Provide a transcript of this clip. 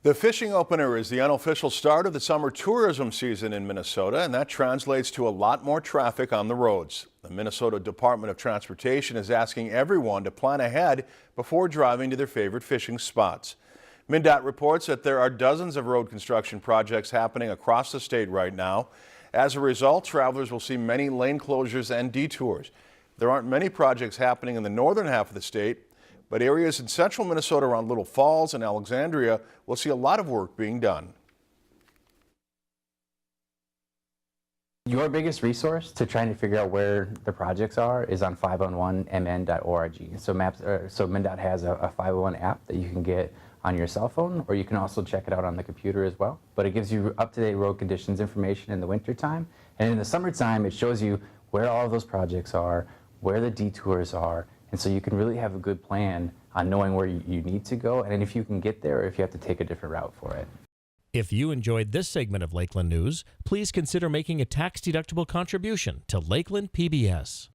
The fishing opener is the unofficial start of the summer tourism season in Minnesota, and that translates to a lot more traffic on the roads. The Minnesota Department of Transportation is asking everyone to plan ahead before driving to their favorite fishing spots. MnDOT reports that there are dozens of road construction projects happening across the state right now. As a result, travelers will see many lane closures and detours. There aren't many projects happening in the northern half of the state, but areas in central Minnesota around Little Falls and Alexandria will see a lot of work being done. Your biggest resource to trying to figure out where the projects are is on 511mn.org. So MnDOT has a 501 app that you can get on your cell phone, or you can also check it out on the computer as well. But it gives you up-to-date road conditions information in the wintertime. And in the summertime, it shows you where all of those projects are, where the detours are, and so you can really have a good plan on knowing where you need to go and if you can get there or if you have to take a different route for it. If you enjoyed this segment of Lakeland News, please consider making a tax-deductible contribution to Lakeland PBS.